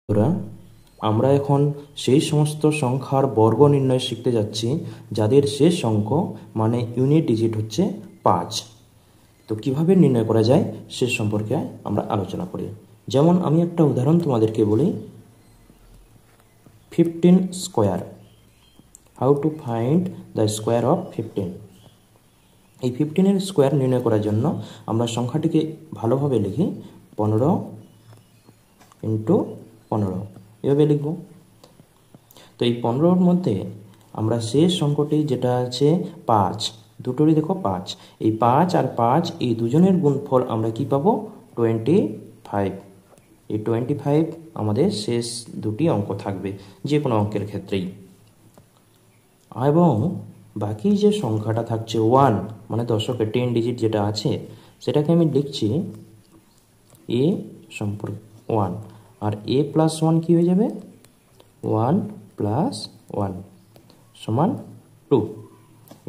বন্ধুরা, আমরা এখন সেই সমস্ত সংখ্যার বর্গ নির্ণয় শিখতে যাচ্ছি যাদের শেষ অঙ্ক মানে ইউনিট ডিজিট হচ্ছে 5। তো কিভাবে নির্ণয় করা যায় সে সম্পর্কে আমরা আলোচনা করি। যেমন আমি একটা উদাহরণ তোমাদেরকে বলি, 15 square, how to find the square of 15। এই 15-এর স্কোয়ার নির্ণয় করার জন্য আমরা সংখ্যাটিকে ভালোভাবে লিখি 15 ইন্টু 15, এভাবে লিখব। তো এই 15-র মধ্যে আমরা শেষ অঙ্কটি যেটা আছে 5, দুটোরই দেখো 5, এই 5 আর 5 এই দুজনের গুণফল আমরা কি পাবো? 25। এই 25 আমাদের শেষ দুটি অঙ্ক থাকবে যে কোনো অঙ্কের ক্ষেত্রেই। এবং বাকি যে সংখ্যাটা থাকছে 1 মানে দশকের 10 ডিজিট যেটা আছে সেটাকে আমি লিখছি এ সম্পর্ক 1, আর a প্লাস 1 কী হয়ে যাবে? 1 প্লাস 1 সমান 2।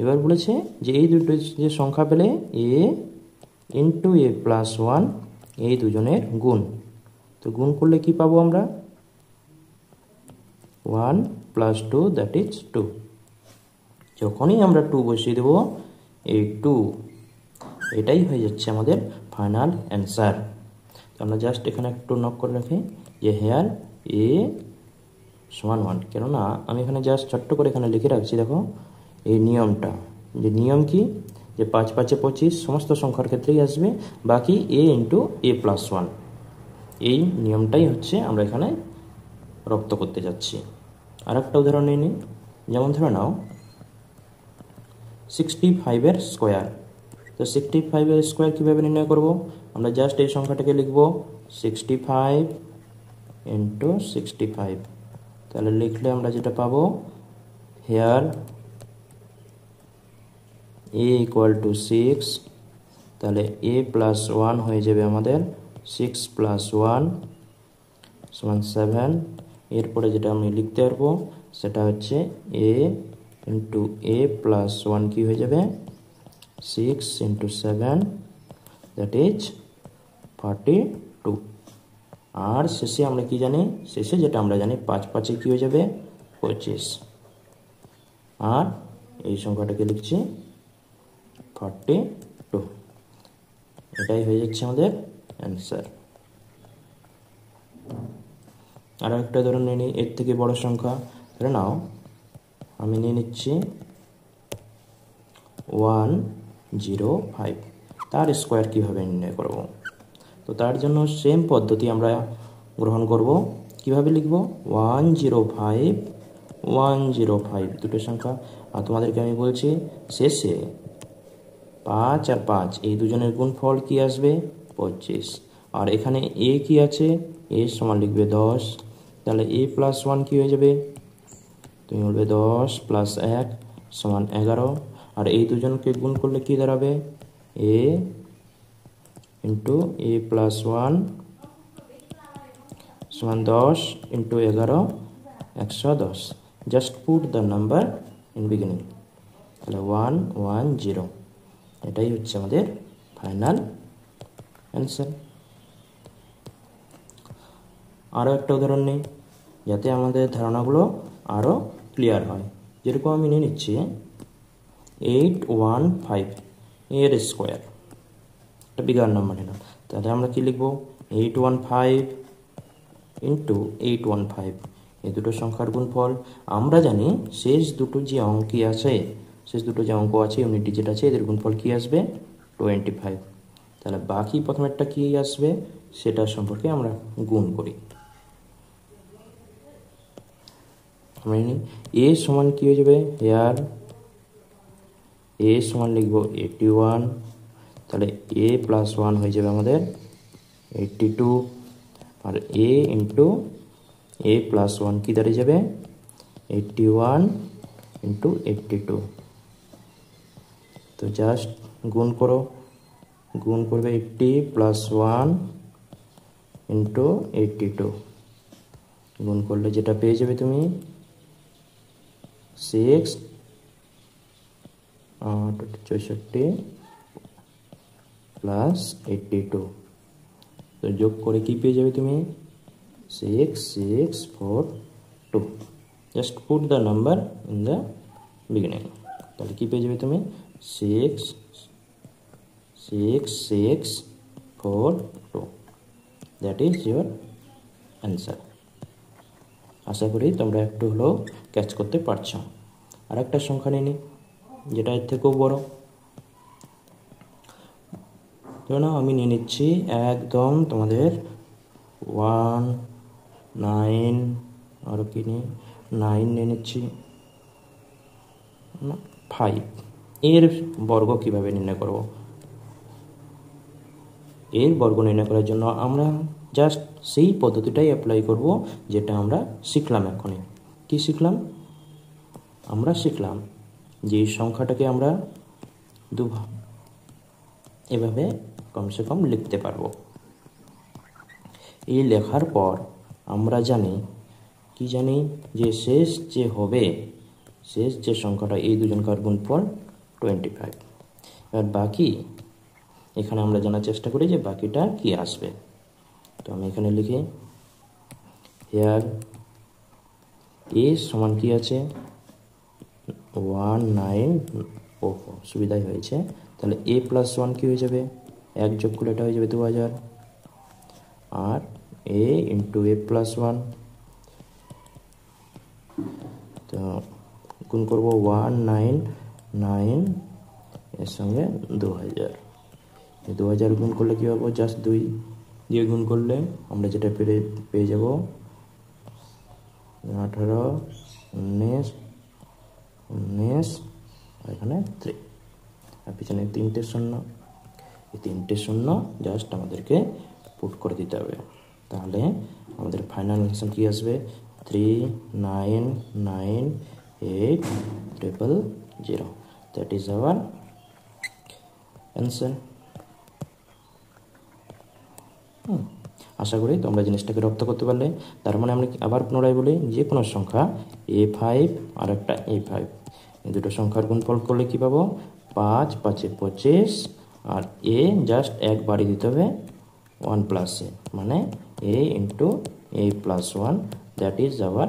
এবার বলেছে যে এই দুটো যে সংখ্যা পেলে a ইন্টু a প্লাস 1 এই দুজনের গুণ। তো গুণ করলে কি পাবো আমরা? 1 প্লাস 2 দ্যাট ইজ 2। যখনই আমরা 2 বসিয়ে দেবো, এই 2 এটাই হয়ে যাচ্ছে আমাদের ফাইনাল অ্যান্সার। তো আমরা জাস্ট এখানে একটু নোট করে রাখি যে হেয়ার এ সমান 1, কেননা আমি এখানে জাস্ট ছোট্ট করে এখানে লিখে রাখছি। দেখো এই নিয়মটা, যে নিয়ম কি, যে 5 5 25 সমস্ত সংখ্যার ক্ষেত্রেই আসবে, বাকি এ ইন্টু এ প্লাস 1 এই নিয়মটাই হচ্ছে আমরা এখানে রপ্ত করতে যাচ্ছি। আর একটা উদাহরণ নিয়ে নিই, যেমন ধরে নাও 65-এর স্কোয়ার। তো 65-এর স্কোয়ার কীভাবে নির্ণয় করব? আমরা জাস্ট এই সংখ্যাটাকে লিখব 65 ইন্টু 65। তাহলে লিখলে আমরা যেটা পাবো, হেয়ার এ ইকুয়াল টু 6, তাহলে এ প্লাস 1 হয়ে যাবে আমাদের 6 প্লাস 1 সমান 7। এরপরে যেটা আমি লিখতে পারবো সেটা হচ্ছে এ ইন্টু এ প্লাস 1 কি হয়ে যাবে? 6 ইন্টু 7 দ্যাট ইজ 42। আর শেষে আমরা কি জানি? শেষে যেটা আমরা জানি 5 5-এ কী হয়ে যাবে? 25। আর এই সংখ্যাটাকে লিখছি 42। এটাই হয়ে যাচ্ছে আমাদের অ্যান্সার। আরও একটা ধরুন নিয়ে নিই, এর থেকে বড় সংখ্যা। ধরে নাও আমি নিয়ে নিচ্ছি 105, তার স্কোয়ার কীভাবে নির্ণয় করব? তো তার জন্য সেম পদ্ধতি আমরা গ্রহণ করব। কিভাবে লিখব? 105 105 দুটো সংখ্যা। আর তোমাদেরকে আমি বলছি শেষে 5 আর 5 এই দুজনের গুণফল কি আসবে? 25। আর এখানে এ কি আছে? এ সমান লিখবে 10। তাহলে এ প্লাস 1 কী হয়ে যাবে? তুমি বলবে 10 প্লাস 1 সমান 11। আর এই দুজনকে গুণ করলে কি দাঁড়াবে? এ ইন্টু এ প্লাস 1 সমান 10 into 11 110। Just put the number in beginning. তাহলে 110, এটাই হচ্ছে আমাদের ফাইনাল অ্যান্সার। আরও একটা উদাহরণ নেই যাতে আমাদের ধারণাগুলো আরও ক্লিয়ার হয়। যেরকম আমি নিয়ে নিচ্ছি 815 এর স্কোয়ার, একটা বিগার নাম্বার নিলাম। তাহলে আমরা কি লিখব? 815 ইন্টু 815 এই দুটো সংখ্যার গুণফল। আমরা জানি শেষ দুটো যে অঙ্কই আছে, শেষ দুটো যে অঙ্ক আছে ইউনিট ডিজিট আছে, এদের গুণফল কি আসবে? 25। তাহলে বাকি প্রথমেরটা কি আসবে সেটা সম্পর্কে আমরা গুণ করি। আমরা জানি এ সমান কি হয়ে যাবে? হেয়ার এ সমান লিখব 81, তাহলে এ প্লাস 1 হয়ে যাবে আমাদের 82। আর এ ইন্টু এ প্লাস 1 কি দাঁড়িয়ে যাবে? 81 ইন্টু 82। তো জাস্ট গুণ করো, গুণ করবে 80 প্লাস 1 ইন্টু 82। গুণ করলে যেটা পেয়ে যাবে তুমি 6 64 প্লাস 82। তো যোগ করে কি পেয়ে যাবে তুমি? 6642. Just put the number in the beginning. তাহলে কি পেয়ে যাবে তুমি 66642. That is your answer. আশা করি তোমরা একটু হলেও ক্যাচ করতে পারছো। আর একটা সংখ্যা নিয়ে নিই যেটা এর থেকেও বড়। না আমি নিয়ে নিচ্ছি একদম তোমাদের 19 আরও কি নিয়ে 9 নিয়ে নিচ্ছি 5। এর বর্গ কিভাবে নির্ণয় করব? এর বর্গ নির্ণয় করার জন্য আমরা জাস্ট সেই পদ্ধতিটাই অ্যাপ্লাই করব যেটা আমরা শিখলাম এখনই। কি শিখলাম? আমরা শিখলাম যে এই সংখ্যাটাকে আমরা এভাবে কমসে কম লিখতে পারবো। এই লেখার পর আমরা জানি যে শেষ যে সংখ্যাটা এই দুজনকার গুণফল 25। এবার বাকি এখানে আমরা জানার চেষ্টা করি যে বাকিটা কি আসবে। তো আমি এখানে লিখি হেয়ার এ সমান কি আছে 19। সুবিধাই হয়েছে। তাহলে a + 1 কি হয়ে যাবে? 1 যোগ করলে এটা হয়ে যাবে 2000 আর a × a + 1। তো গুণ করবো 199 এর সঙ্গে 2000। 2000 গুণ করলে কী হবে? জাস্ট 2 দিয়ে গুণ করলে আমরা যেটা পেয়ে যাব 18 19 19 এখানে 3 আর পিছনে 3টে শূন্য। এই 3টে শূন্য জাস্ট আমাদেরকে পুট করে দিতে হবে। তাহলে আমাদের ফাইনাল অ্যান্সার কী আসবে? 399800। That is our answer. আশা করি তোমরা জিনিসটাকে রপ্ত করতে পারলে। তার মানে আমরা আবার পুনরায় বলি, যে কোনো সংখ্যা A5 আর একটা A5, এই দুটো সংখ্যার গুণফল করলে কী পাবো? 5 × 5 = 25 আর a জাস্ট এক বাড়ি দিতে হবে 1 + a, মানে a × a + 1, that is hour